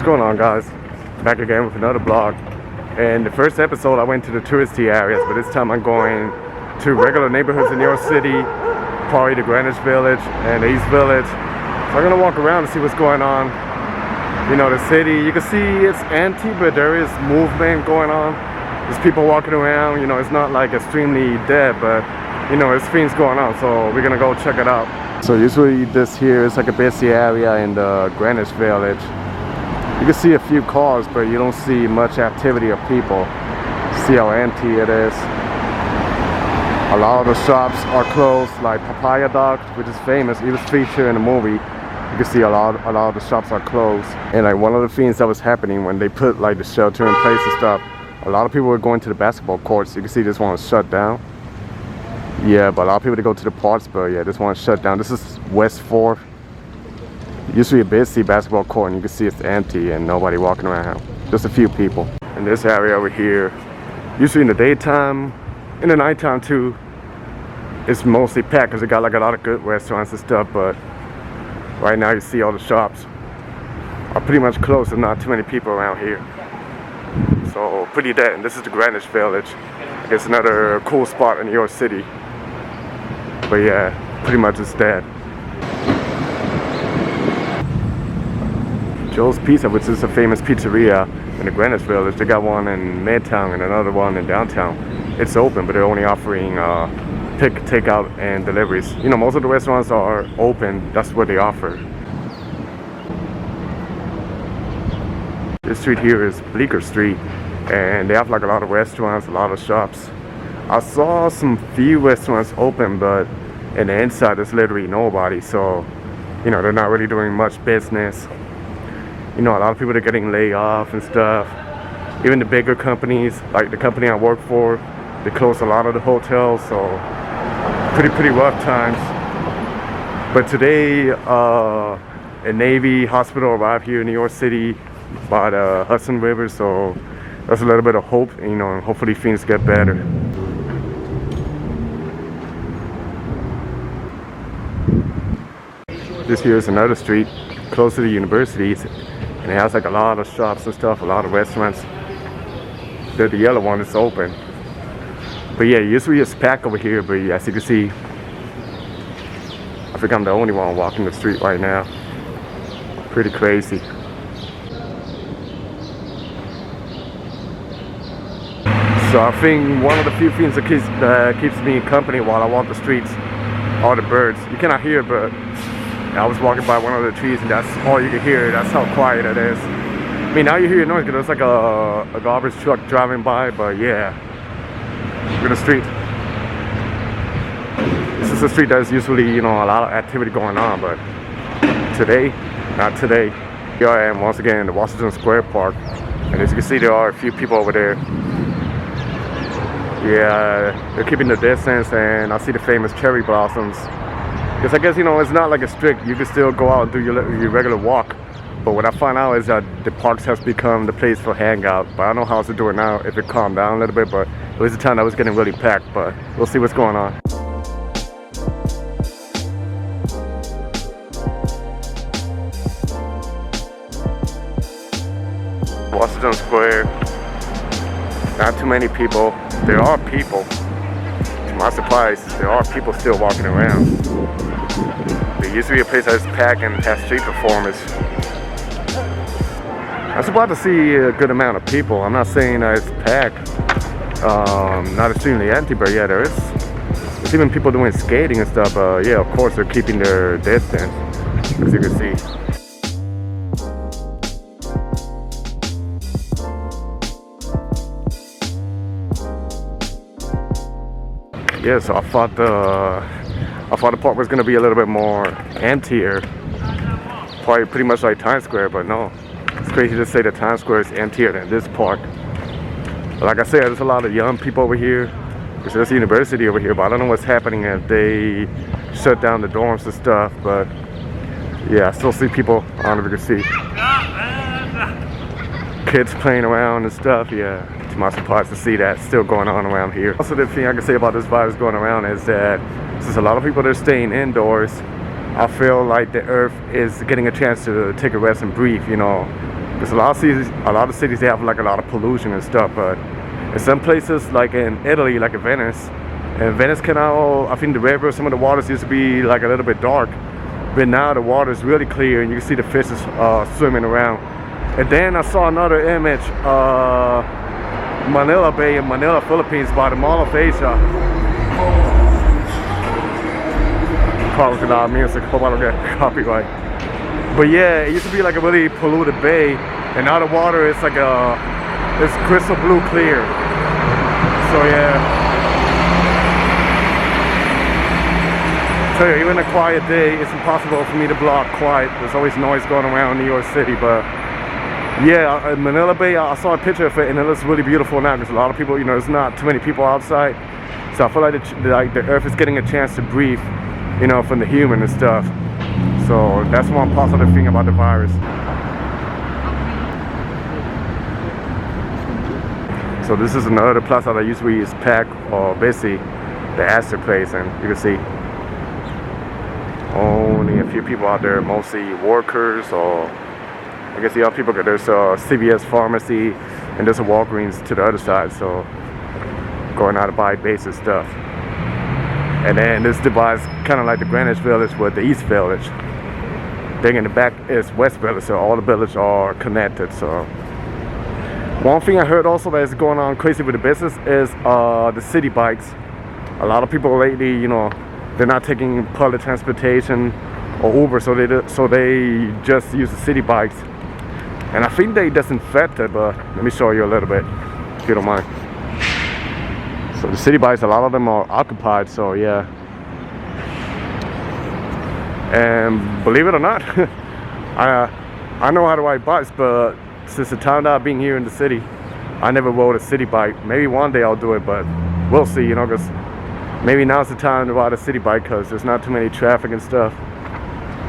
going on, guys? Back again with another vlog. In the first episode I went to the touristy areas, but this time I'm going to regular neighborhoods in New York City, probably the Greenwich Village and the East Village. So I'm gonna walk around and see what's going on. You know, the city, you can see it's empty, but there is movement going on. There's people walking around. You know, it's not like extremely dead, but you know, there's things going on, so we're gonna go check it out. So usually this here is like a busy area in the Greenwich Village. You can see a few cars, but you don't see much activity of people. See how empty it is. A lot of the shops are closed, like Papaya Dog, which is famous. It was featured in the movie. You can see a lot of the shops are closed. And like one of the things that was happening when they put like the shelter in place and stuff, a lot of people were going to the basketball courts. You can see this one was shut down. Yeah, but a lot of people to go to the parks, but yeah, this one is shut down. This is West 4th. Usually a busy basketball court, and you can see it's empty and nobody walking around. Just a few people. In this area over here, usually in the daytime, in the nighttime too, it's mostly packed because it got like a lot of good restaurants and stuff, but right now you see all the shops are pretty much closed. There's not too many people around here. So pretty dead, and this is the Greenwich Village. I guess another cool spot in New York City. But yeah, pretty much it's dead. Joe's Pizza, which is a famous pizzeria in the Greenwich Village. They got one in Midtown and another one in downtown. It's open, but they're only offering takeout and deliveries. You know, most of the restaurants are open. That's what they offer. This street here is Bleecker Street, and they have like a lot of restaurants, a lot of shops. I saw some few restaurants open, but in the inside there's literally nobody. So, you know, they're not really doing much business. You know, a lot of people are getting laid off and stuff. Even the bigger companies, like the company I work for, they closed a lot of the hotels, so pretty rough times. But today, a Navy hospital arrived here in New York City by the Hudson River, so there's a little bit of hope, you know, and hopefully things get better. This here is another street close to the universities. And it has like a lot of shops and stuff, a lot of restaurants. The yellow one is open. But yeah, usually it's packed over here, but yeah, as you can see, I think I'm the only one walking the street right now. Pretty crazy. So I think one of the few things that keeps me company while I walk the streets are the birds. You cannot hear it, but I was walking by one of the trees and that's all you can hear. That's how quiet it is. I mean, now you hear noise because there's like a garbage truck driving by, but yeah. Look at the street. This is a street that's usually, you know, a lot of activity going on, but today, not today. Here I am once again in the Washington Square Park, and as you can see, there are a few people over there. Yeah, they're keeping their distance, and I see the famous cherry blossoms. Because I guess, you know, it's not like a strict, you can still go out and do your regular walk. But what I find out is that the parks has become the place for hangout. But I don't know how it's doing now, if it calmed down a little bit, but it was a time that was getting really packed, but we'll see what's going on. Washington Square, not too many people. There are people. To my surprise, there are people still walking around. There used to be a place that's packed and has street performers. I was about to see a good amount of people. I'm not saying that it's packed, not extremely empty, but yeah, there's even people doing skating and stuff. Yeah, of course they're keeping their distance, as you can see. Yeah, so I thought the park was gonna be a little bit more emptier, probably pretty much like Times Square, but no. It's crazy to say that Times Square is emptier than this park. But like I said, there's a lot of young people over here. There's a university over here, but I don't know what's happening if they shut down the dorms and stuff. But yeah, I still see people. I don't know if you can see kids playing around and stuff. Yeah, to my surprise to see that still going on around here. Also, the thing I can say about this virus going around is that since a lot of people are staying indoors, I feel like the earth is getting a chance to take a rest and breathe, you know. Because a lot of cities they have like a lot of pollution and stuff, but in some places like in Italy, like in Venice, and Venice Canal, I think the river, some of the waters used to be like a little bit dark, but now the water is really clear and you can see the fishes swimming around. And then I saw another image, Manila Bay in Manila, Philippines, by the Mall of Asia. Probably loud music, hope I don't get copyright. But yeah, it used to be like a really polluted bay, and now the water is like it's crystal blue clear. So yeah. So even a quiet day, it's impossible for me to block quiet. There's always noise going around New York City, but yeah, Manila Bay, I saw a picture of it and it looks really beautiful now because a lot of people, you know, there's not too many people outside. So I feel like the earth is getting a chance to breathe, you know, from the human and stuff. So that's one positive thing about the virus. So this is another plaza that usually is packed or busy, the Astor place, and you can see only a few people out there, mostly workers, or I guess the other people, there's a CVS pharmacy and there's a Walgreens to the other side, so going out to buy basic stuff. And then this divides kind of like the Greenwich Village with the East Village. Then in the back is West Village, so all the villages are connected. So one thing I heard also that is going on crazy with the business is the city bikes. A lot of people lately, you know, they're not taking public transportation or Uber, so they just use the city bikes. And I think they disinfect it, but let me show you a little bit, if you don't mind. So the city bikes, a lot of them are occupied, so yeah. And believe it or not, I know how to ride bikes, but since the time that I've been here in the city, I never rode a city bike. Maybe one day I'll do it, but we'll see, you know, because maybe now's the time to ride a city bike because there's not too many traffic and stuff.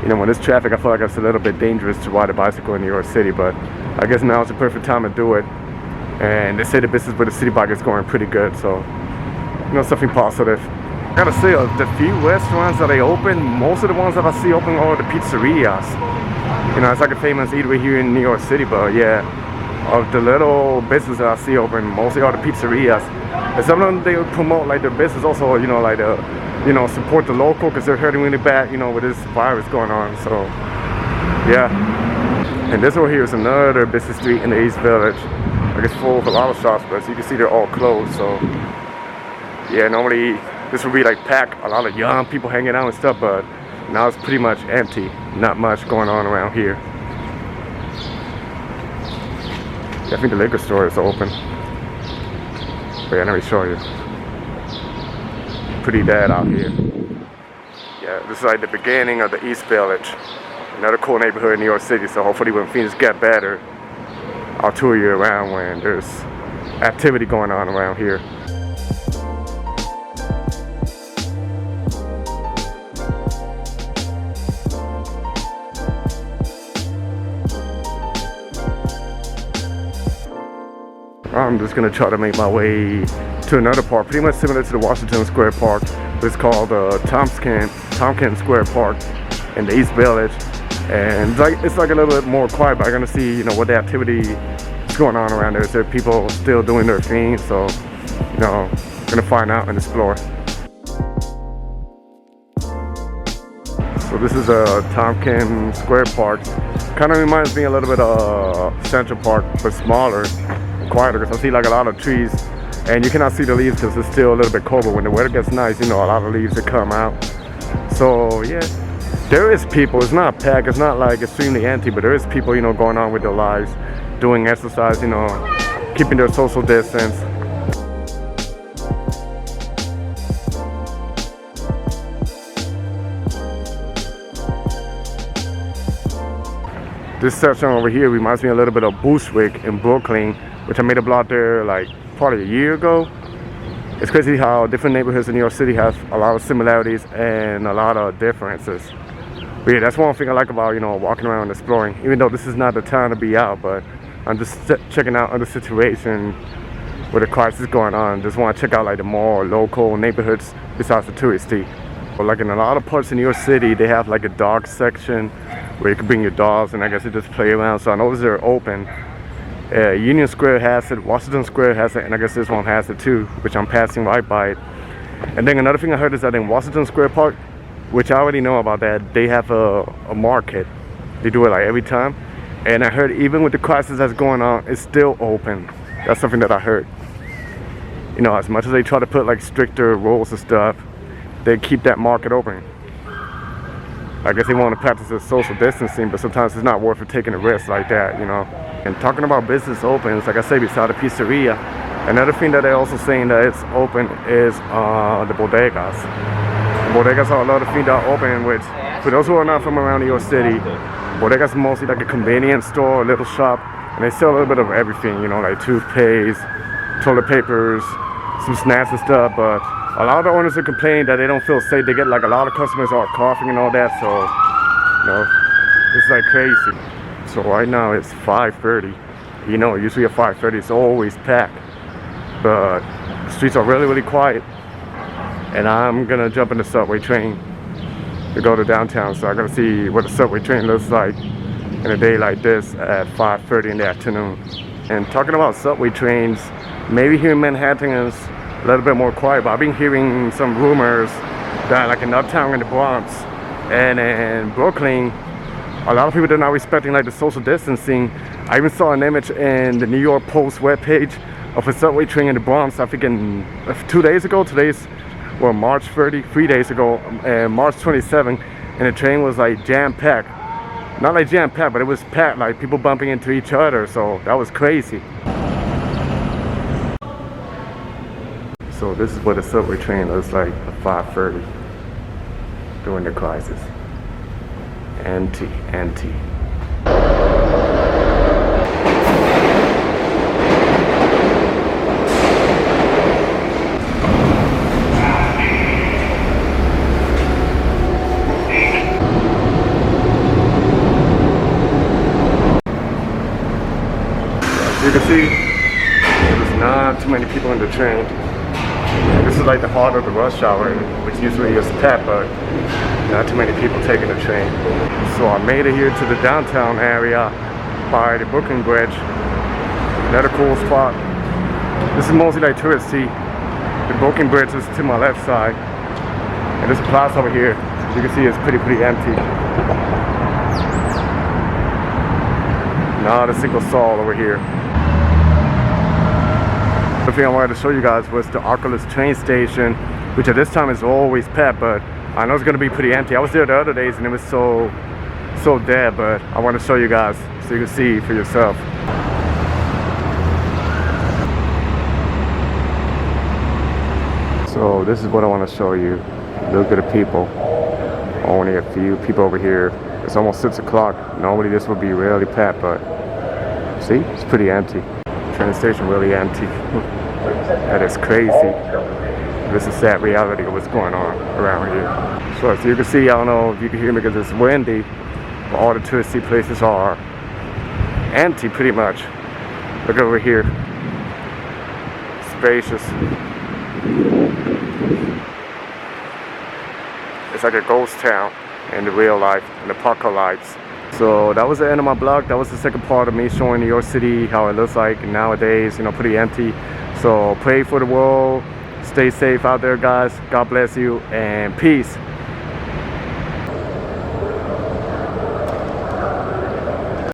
You know, when there's traffic, I feel like it's a little bit dangerous to ride a bicycle in New York City, but I guess now is the perfect time to do it. And they say the business with the city bike is going pretty good, so, you know, something positive. I gotta say, the few restaurants that they open, most of the ones that I see open are the pizzerias. You know, it's like a famous eatery here in New York City, but yeah, of the little businesses that I see open, mostly are the pizzerias. And some of them, they promote like their business also, you know, like you know, support the local because they're hurting really bad, you know, with this virus going on. So yeah. And this over here is another business street in the East Village. Like it's full of a lot of shops, but as you can see, they're all closed. So yeah, normally this would be like packed, a lot of young people hanging out and stuff, but now it's pretty much empty. Not much going on around here. Yeah, I think the liquor store is open. But yeah, let me show you. Pretty dead out here. Yeah, this is like the beginning of the East Village. Another cool neighborhood in New York City, so hopefully when things get better, I'll tour you around when there's activity going on around here. I'm just gonna try to make my way to another park, pretty much similar to the Washington Square Park. It's called Tompkins Square Park in the East Village, and it's like a little bit more quiet. But I'm gonna see, you know, what the activity is going on around there. Is there people still doing their thing? So, you know, gonna find out and explore. So this is a Tompkins Square Park. Kind of reminds me a little bit of Central Park, but smaller. Quieter because I see like a lot of trees and you cannot see the leaves because it's still a little bit cold, but when the weather gets nice, you know, a lot of leaves that come out. So yeah, there is people. It's not packed, it's not like extremely empty, but there is people, you know, going on with their lives, doing exercise, you know, keeping their social distance. This section over here reminds me a little bit of Bushwick in Brooklyn, which I made a blog there like probably a year ago. It's crazy how different neighborhoods in New York City have a lot of similarities and a lot of differences. But yeah, that's one thing I like about, you know, walking around and exploring. Even though this is not the time to be out, but I'm just checking out other situation with the crisis going on. Just want to check out like the more local neighborhoods besides the touristy. Like in a lot of parts in New York City, they have like a dog section where you can bring your dogs and I guess you just play around. So I know they're open. Union Square has it, Washington Square has it, and I guess this one has it too, which I'm passing right by it. And then another thing I heard is that in Washington Square Park, which I already know about that, they have a market. They do it like every time. And I heard even with the crisis that's going on, it's still open. That's something that I heard. You know, as much as they try to put like stricter rules and stuff, they keep that market open. I guess they want to practice the social distancing, but sometimes it's not worth it taking a risk like that, you know. And talking about business opens, like I say, beside the pizzeria, another thing that they're also saying that it's open is the bodegas. The bodegas are a lot of things that are open, which, for those who are not from around New York City, bodegas is mostly like a convenience store, a little shop, and they sell a little bit of everything, you know, like toothpaste, toilet papers, some snacks and stuff, but a lot of the owners are complaining that they don't feel safe. They get like a lot of customers are coughing and all that, so, you know, it's like crazy. So right now it's 5:30. You know, usually at 5:30 it's always packed, but the streets are really, really quiet. And I'm gonna jump in the subway train to go to downtown, so I'm gonna see what the subway train looks like in a day like this at 5:30 in the afternoon. And talking about subway trains, maybe here in Manhattan is a little bit more quiet, but I've been hearing some rumors that like in Uptown in the Bronx and in Brooklyn, a lot of people are not respecting like the social distancing. I even saw an image in the New York Post webpage of a subway train in the Bronx, I think in 2 days ago. Today's, well, March 30, 3 days ago, March 27, and the train was like jam-packed. Not like jam-packed, but it was packed, like people bumping into each other, so that was crazy. So this is what the subway train looks like at 5:30 during the crisis. Empty. As you can see, there's not too many people in the train. This is like the heart of the rush hour, which usually is packed, but not too many people taking the train. So I made it here to the downtown area by the Brooklyn Bridge. Another cool spot. This is mostly like touristy. The Brooklyn Bridge is to my left side. And this plaza over here, as you can see, it's pretty empty. Not a single soul over here. The thing I wanted to show you guys was the Arculus train station, which at this time is always packed, but I know it's gonna be pretty empty. I was there the other days and it was so dead, but I want to show you guys so you can see for yourself. So this is what I want to show you. Look at the people. Only a few people over here. It's almost 6 o'clock. Normally this would be really packed, but see, it's pretty empty. Train station really empty. That is crazy. This is sad reality of what's going on around here. So as you can see, I don't know if you can hear me because it's windy, but all the touristy places are empty pretty much. Look over here. Spacious. It's like a ghost town in the real life, in the apocalypse. So that was the end of my vlog. That was the second part of me showing New York City, how it looks like nowadays, you know, pretty empty. So pray for the world. Stay safe out there, guys. God bless you and peace.